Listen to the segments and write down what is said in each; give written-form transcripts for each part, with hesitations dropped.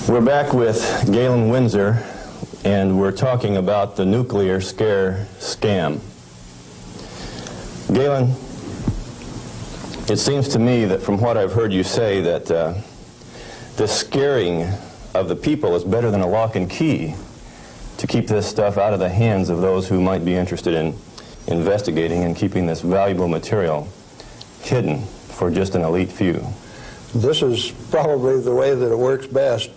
We're back with Galen Winsor, and we're talking about the nuclear scare scam. Galen, it seems to me that from what I've heard you say that the scaring of the people is better than a lock and key to keep this stuff out of the hands of those who might be interested in investigating and keeping this valuable material hidden for just an elite few. This is probably the way that it works best.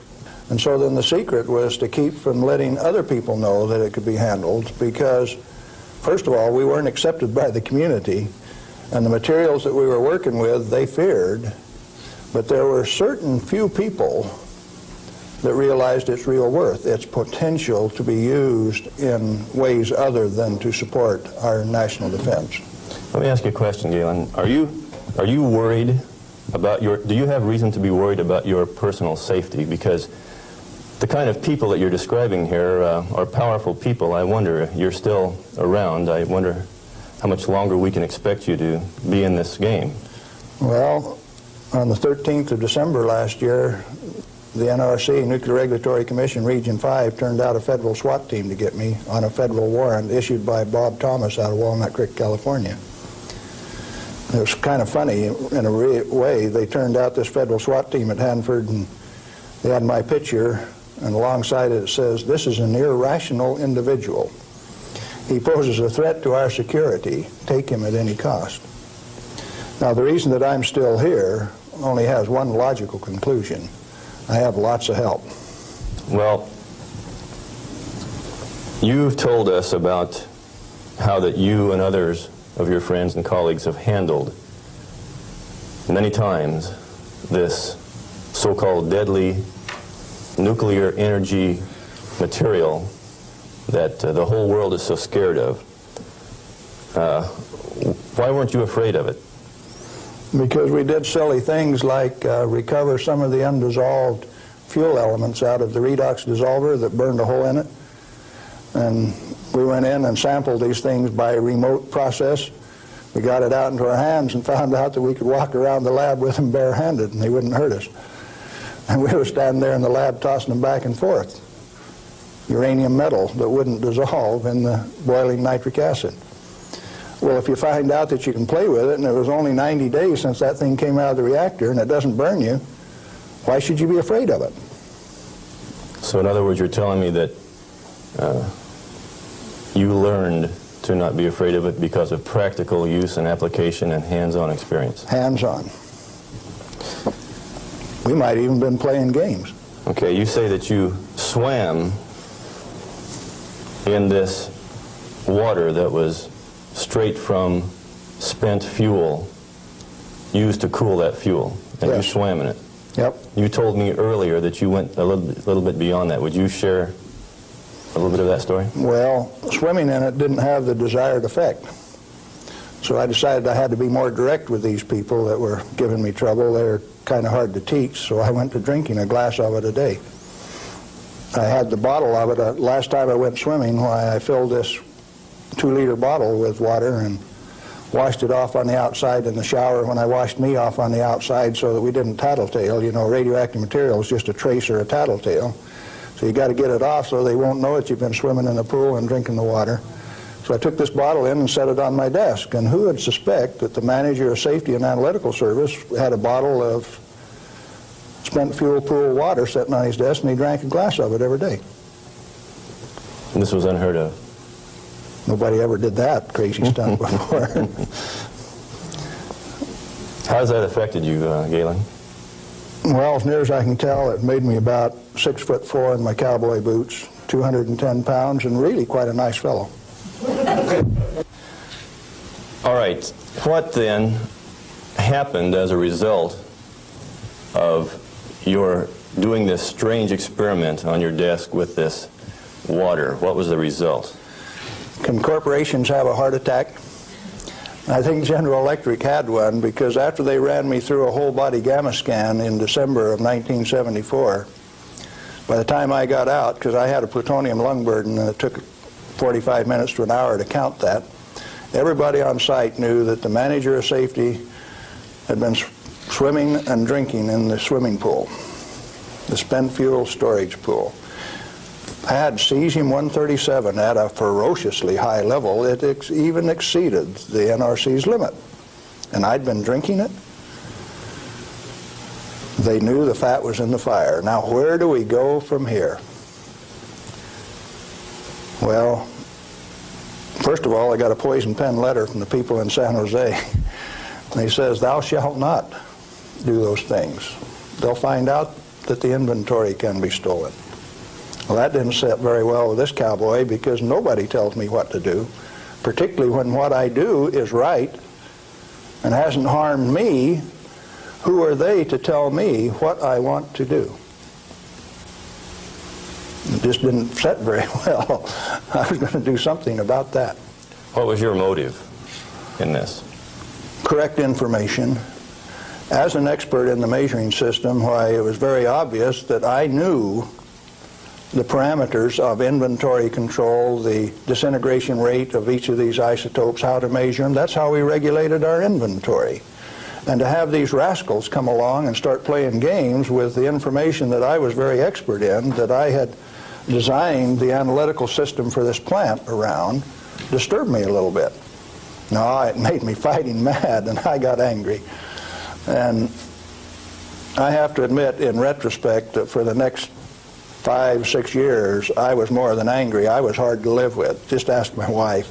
And so then the secret was to keep from letting other people know that it could be handled, because, first of all, we weren't accepted by the community, and the materials that we were working with, they feared. But there were certain few people that realized its real worth, its potential to be used in ways other than to support our national defense. Let me ask you a question, Galen. Are you worried about do you have reason to be worried about your personal safety? Because the kind of people that you're describing here are powerful people. I wonder if you're still around. I wonder how much longer we can expect you to be in this game. Well, on the 13th of December last year, the NRC, Nuclear Regulatory Commission, Region 5, turned out a federal SWAT team to get me on a federal warrant issued by Bob Thomas out of Walnut Creek, California. It was kind of funny in a way. They turned out this federal SWAT team at Hanford, and they had my picture, and alongside it says, "This is an irrational individual. He poses a threat to our security. Take him at any cost." Now, the reason that I'm still here only has one logical conclusion. I have lots of help. Well, you've told us about how that you and others of your friends and colleagues have handled many times this so-called deadly nuclear energy material that the whole world is so scared of. Why weren't you afraid of it? Because we did silly things like recover some of the undissolved fuel elements out of the redox dissolver that burned a hole in it. And we went in and sampled these things by remote process. We got it out into our hands and found out that we could walk around the lab with them barehanded and they wouldn't hurt us. And we were standing there in the lab tossing them back and forth. Uranium metal that wouldn't dissolve in the boiling nitric acid. Well, if you find out that you can play with it, and it was only 90 days since that thing came out of the reactor and it doesn't burn you, why should you be afraid of it? So in other words, you're telling me that you learned to not be afraid of it because of practical use and application and hands-on experience. Hands-on. We might even been playing games. Okay, you say that you swam in this water that was straight from spent fuel used to cool that fuel, and Yes. you swam in it. Yep. You told me earlier that you went a little bit beyond that. Would you share a little bit of that story? Well, swimming in it didn't have the desired effect. So I decided I had to be more direct with these people that were giving me trouble. They were kind of hard to teach, so I went to drinking a glass of it a day. I had the bottle of it. Last time I went swimming, I filled this 2-liter bottle with water and washed it off on the outside in the shower when I washed me off on the outside so that we didn't tattletale. You know, radioactive material is just a trace or a tattletale. So you got to get it off so they won't know that you've been swimming in the pool and drinking the water. So I took this bottle in and set it on my desk. And who would suspect that the manager of safety and analytical service had a bottle of spent fuel pool water sitting on his desk, and he drank a glass of it every day. And this was unheard of. Nobody ever did that crazy stunt before. How has that affected you, Galen? Well, as near as I can tell, it made me about 6'4" in my cowboy boots, 210 pounds, and really quite a nice fellow. All right. What then happened as a result of your doing this strange experiment on your desk with this water? What was the result? Can corporations have a heart attack? I think General Electric had one, because after they ran me through a whole body gamma scan in December of 1974, by the time I got out, because I had a plutonium lung burden and it took 45 minutes to an hour to count that, everybody on site knew that the manager of safety had been swimming and drinking in the swimming pool. the spent fuel storage pool. I had cesium-137 at a ferociously high level. It even exceeded the NRC's limit. And I'd been drinking it. They knew the fat was in the fire. Now, where do we go from here? Well, first of all, I got a poison pen letter from the people in San Jose. And he says, "Thou shalt not do those things. They'll find out that the inventory can be stolen." Well, that didn't sit very well with this cowboy, because nobody tells me what to do, particularly when what I do is right and hasn't harmed me. Who are they to tell me what I want to do? It just didn't sit very well. I was going to do something about that. What was your motive in this? Correct information. As an expert in the measuring system, why, it was very obvious that I knew the parameters of inventory control, the disintegration rate of each of these isotopes, how to measure them. That's how we regulated our inventory. And to have these rascals come along and start playing games with the information that I was very expert in, that I had designed the analytical system for this plant around, disturbed me a little bit. No, it made me fighting mad, and I got angry. And I have to admit, in retrospect, that for the next 5, 6 years, I was more than angry. I was hard to live with. Just ask my wife.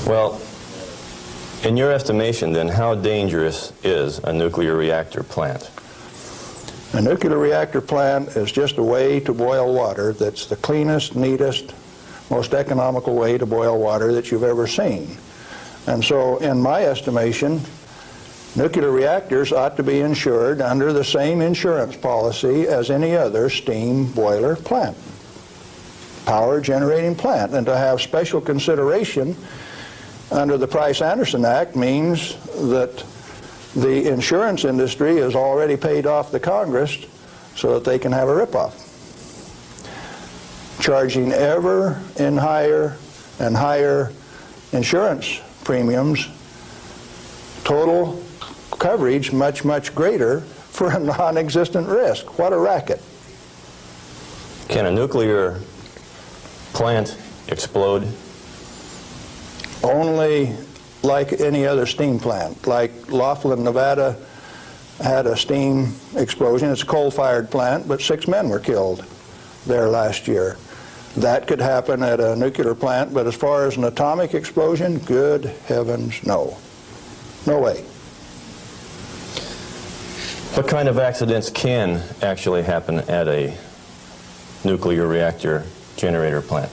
Well, in your estimation, then, how dangerous is a nuclear reactor plant? A nuclear reactor plant is just a way to boil water that's the cleanest, neatest, most economical way to boil water that you've ever seen. And so, in my estimation, nuclear reactors ought to be insured under the same insurance policy as any other steam boiler plant, power generating plant. And to have special consideration under the Price-Anderson Act means that the insurance industry has already paid off the Congress so that they can have a ripoff, charging ever in higher and higher insurance premiums, total coverage much, much greater for a non-existent risk. What a racket. Can a nuclear plant explode? Only like any other steam plant. Like Laughlin, Nevada had a steam explosion. It's a coal-fired plant, but 6 men were killed there last year. That could happen at a nuclear plant, but as far as an atomic explosion, good heavens, no. No way. What kind of accidents can actually happen at a nuclear reactor generator plant?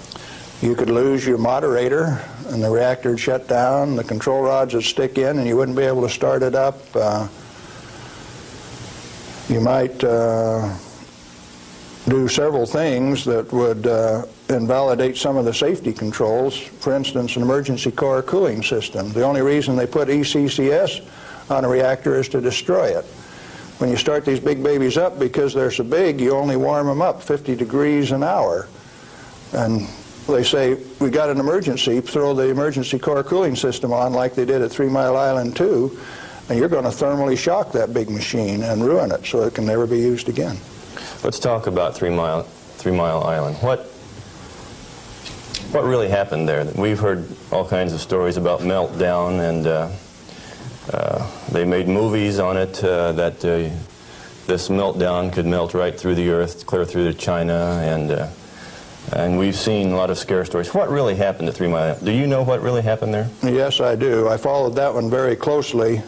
You could lose your moderator and the reactor would shut down, the control rods would stick in and you wouldn't be able to start it up. You might do several things that would invalidate some of the safety controls. For instance, an emergency core cooling system. The only reason they put ECCS on a reactor is to destroy it. When you start these big babies up, because they're so big, you only warm them up 50 degrees an hour. And they say, we got an emergency, throw the emergency core cooling system on like they did at 3 Mile Island 2, and you're going to thermally shock that big machine and ruin it so it can never be used again. Let's talk about 3 Mile Island. What really happened there? We've heard all kinds of stories about meltdown, and they made movies on it that this meltdown could melt right through the earth, clear through to China, and we've seen a lot of scare stories. What really happened at 3 Mile Island? Do you know what really happened there? Yes, I do. I followed that one very closely.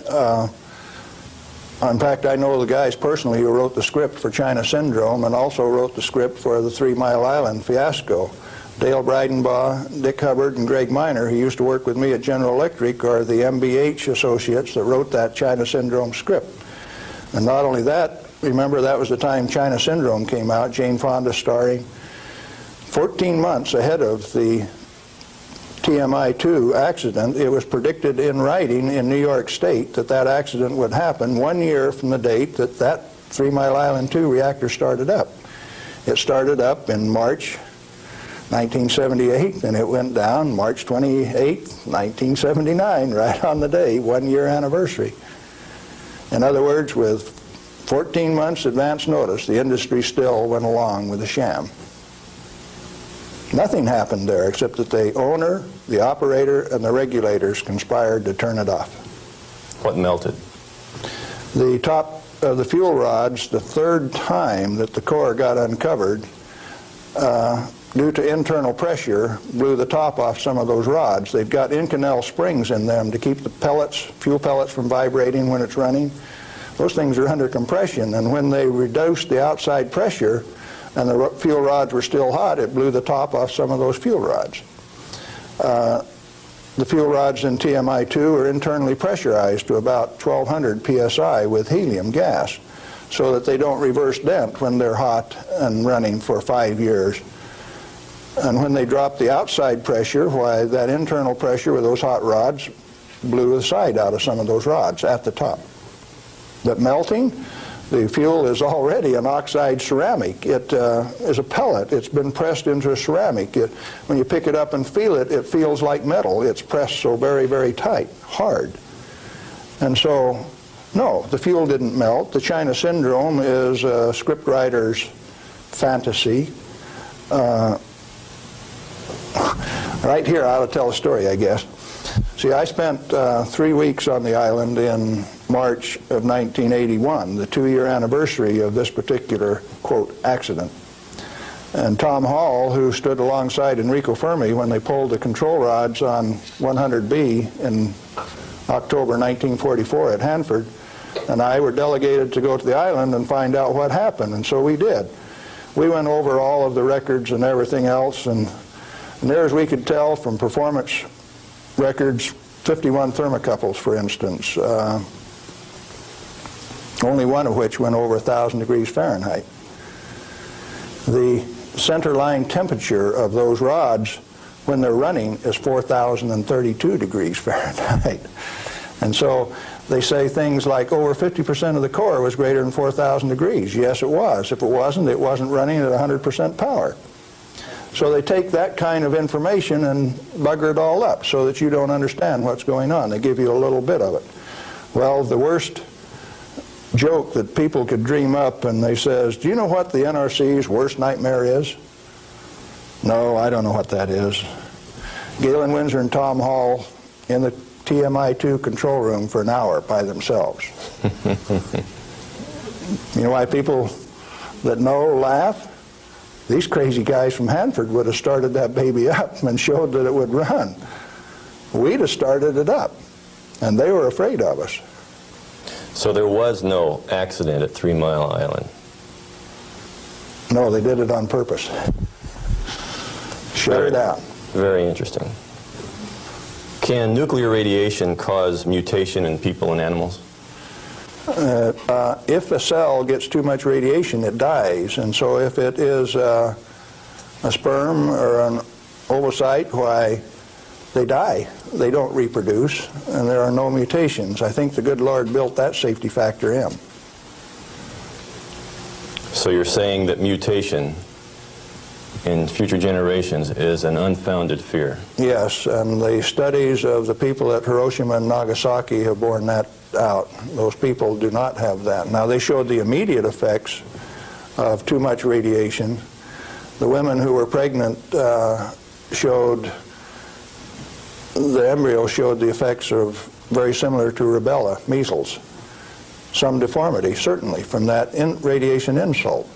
In fact, I know the guys personally who wrote the script for China Syndrome and also wrote the script for the 3 Mile Island fiasco. Dale Breidenbaugh, Dick Hubbard, and Greg Miner, who used to work with me at General Electric, are the MBH associates that wrote that China Syndrome script. And not only that, remember that was the time China Syndrome came out, Jane Fonda starring. 14 months ahead of the TMI-2 accident, it was predicted in writing in New York State that that accident would happen 1 year from the date that that 3 Mile Island 2 reactor started up. It started up in March 1978, and it went down March 28, 1979, right on the day, 1 year anniversary. In other words, with 14 months advance notice, the industry still went along with the sham. Nothing happened there except that the owner, the operator, and the regulators conspired to turn it off. What melted? The top of the fuel rods, the third time that the core got uncovered, due to internal pressure, blew the top off some of those rods. They've got Inconel springs in them to keep the pellets, fuel pellets, from vibrating when it's running. Those things are under compression, and when they reduced the outside pressure and the fuel rods were still hot, it blew the top off some of those fuel rods. The fuel rods in TMI-2 are internally pressurized to about 1200 psi with helium gas, so that they don't reverse dent when they're hot and running for 5 years. And when they drop the outside pressure, why, that internal pressure with those hot rods blew the side out of some of those rods at the top. But melting, the fuel is already an oxide ceramic. It is a pellet. It's been pressed into a ceramic. When you pick it up and feel it, it feels like metal. It's pressed so very, very tight, hard. And so, no, the fuel didn't melt. The China syndrome is a scriptwriter's fantasy. Right here, I ought to tell a story, I guess. See, I spent 3 weeks on the island in March of 1981, the 2-year anniversary of this particular, quote, accident. And Tom Hall, who stood alongside Enrico Fermi when they pulled the control rods on 100B in October 1944 at Hanford, and I were delegated to go to the island and find out what happened, and so we did. We went over all of the records and everything else, and there, as we could tell from performance records, 51 thermocouples, for instance, only one of which went over 1,000 degrees Fahrenheit. The center line temperature of those rods when they're running is 4,032 degrees Fahrenheit. And so they say things like over 50% of the core was greater than 4,000 degrees. Yes, it was. If it wasn't running at 100% power. So they take that kind of information and bugger it all up so that you don't understand what's going on. They give you a little bit of it. Well, the worst joke that people could dream up, and they says, do you know what the NRC's worst nightmare is? No, I don't know what that is. Galen Winsor and Tom Hall in the TMI-2 control room for an hour by themselves. You know why people that know laugh? These crazy guys from Hanford would have started that baby up and showed that it would run. We'd have started it up, and they were afraid of us. So there was no accident at 3 Mile Island? No, they did it on purpose. Shut it out. Very interesting. Can nuclear radiation cause mutation in people and animals? If a cell gets too much radiation, it dies. And so if it is a sperm or an ovocyte, why, they die. They don't reproduce, and there are no mutations. I think the good Lord built that safety factor in. So you're saying that mutation in future generations is an unfounded fear? Yes, and the studies of the people at Hiroshima and Nagasaki have borne that out. Those people do not have that. Now, they showed the immediate effects of too much radiation. The women who were pregnant showed, the embryo showed the effects of very similar to rubella, measles. Some deformity, certainly, from that radiation insult.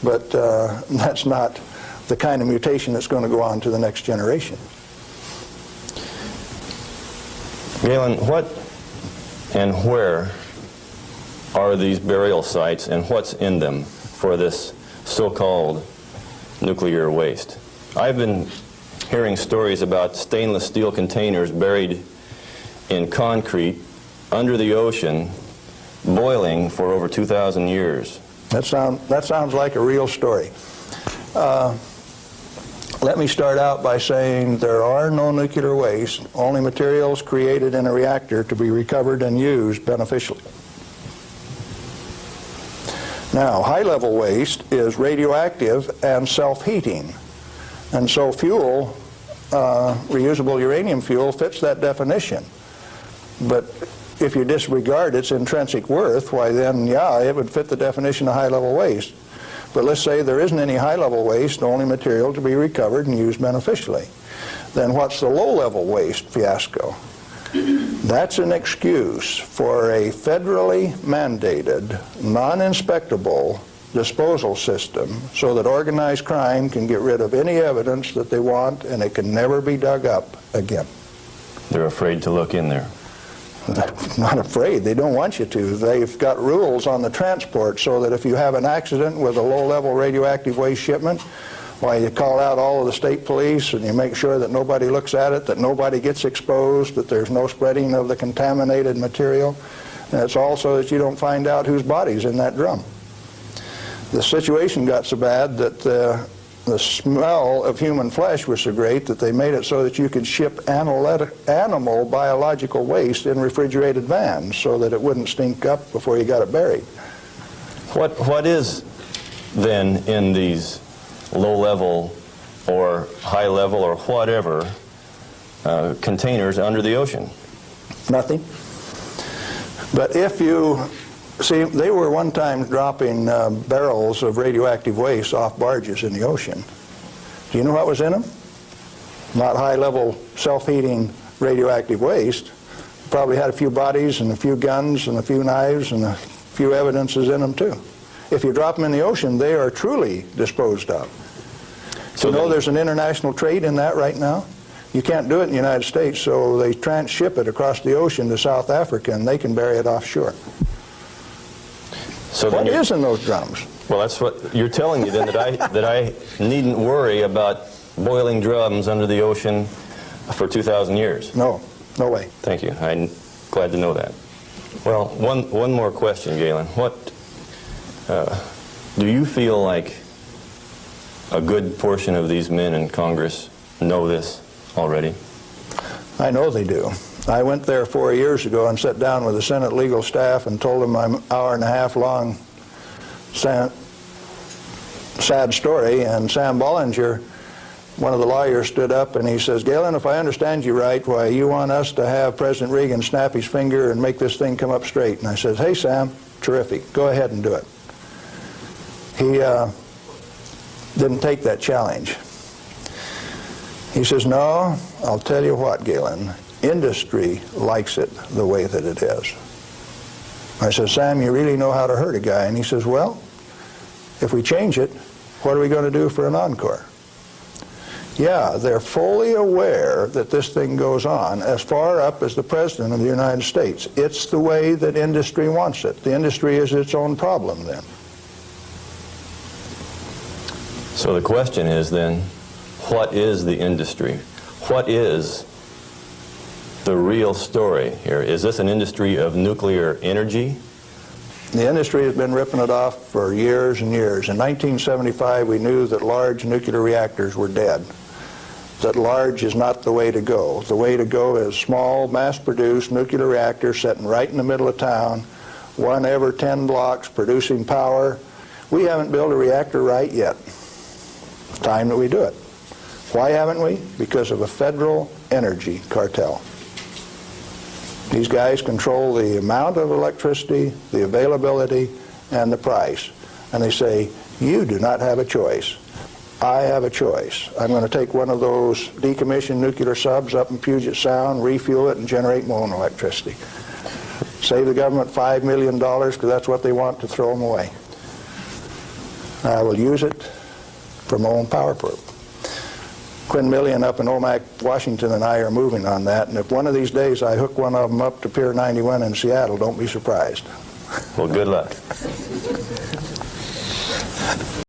But that's not the kind of mutation that's going to go on to the next generation. Galen, what and where are these burial sites, and what's in them for this so-called nuclear waste? I've been hearing stories about stainless steel containers buried in concrete under the ocean, boiling for over 2,000 years. That sounds like a real story. Let me start out by saying there are no nuclear waste, only materials created in a reactor to be recovered and used beneficially. Now, high-level waste is radioactive and self-heating. And so fuel, reusable uranium fuel, fits that definition. But if you disregard its intrinsic worth, why then, yeah, it would fit the definition of high-level waste. But let's say there isn't any high-level waste, only material to be recovered and used beneficially. Then what's the low-level waste fiasco? That's an excuse for a federally mandated, non-inspectable disposal system so that organized crime can get rid of any evidence that they want and it can never be dug up again. They're afraid to look in there. Not afraid. They don't want you to. They've got rules on the transport so that if you have an accident with a low-level radioactive waste shipment, why, you call out all of the state police and you make sure that nobody looks at it, that nobody gets exposed, that there's no spreading of the contaminated material. And it's also that you don't find out whose body's in that drum. The situation got so bad that the smell of human flesh was so great that they made it so that you could ship animal biological waste in refrigerated vans so that it wouldn't stink up before you got it buried. What is then in these low-level or high-level or whatever containers under the ocean? Nothing. But if you see, they were one time dropping barrels of radioactive waste off barges in the ocean. Do you know what was in them? Not high-level self-heating radioactive waste. Probably had a few bodies and a few guns and a few knives and a few evidences in them too. If you drop them in the ocean, they are truly disposed of. So you know there's an international trade in that right now? You can't do it in the United States, so they transship it across the ocean to South Africa and they can bury it offshore. So what is in those drums? Well, that's what you're telling me then, that I needn't worry about boiling drums under the ocean for 2,000 years. No, no way. Thank you. I'm glad to know that. Well, one more question, Galen. What do you feel like a good portion of these men in Congress know this already? I know they do. I went there 4 years ago and sat down with the Senate legal staff and told them my hour-and-a-half-long sad story, and Sam Bollinger, one of the lawyers, stood up and he says, "Galen, if I understand you right, why, you want us to have President Reagan snap his finger and make this thing come up straight." And I says, "Hey, Sam, terrific. Go ahead and do it." He didn't take that challenge. He says, "No, I'll tell you what, Galen, industry likes it the way that it is." I said, "Sam, you really know how to hurt a guy." And he says, "Well, if we change it, what are we going to do for an encore?" Yeah, they're fully aware that this thing goes on as far up as the President of the United States. It's the way that industry wants it. The industry is its own problem then. So the question is then, what is the industry? What is the real story here? Is this an industry of nuclear energy? The industry has been ripping it off for years and years. In 1975, we knew that large nuclear reactors were dead, that large is not the way to go. The way to go is small, mass-produced nuclear reactors sitting right in the middle of town, one every 10 blocks, producing power. We haven't built a reactor right yet. It's time that we do it. Why haven't we? Because of a federal energy cartel. These guys control the amount of electricity, the availability, and the price. And they say, you do not have a choice. I have a choice. I'm going to take one of those decommissioned nuclear subs up in Puget Sound, refuel it, and generate my own electricity. Save the government $5 million because that's what they want to throw them away. I will use it for my own power purpose. Quinn Millian up in Omak, Washington, and I are moving on that, and if one of these days I hook one of them up to Pier 91 in Seattle, don't be surprised. Well, good luck.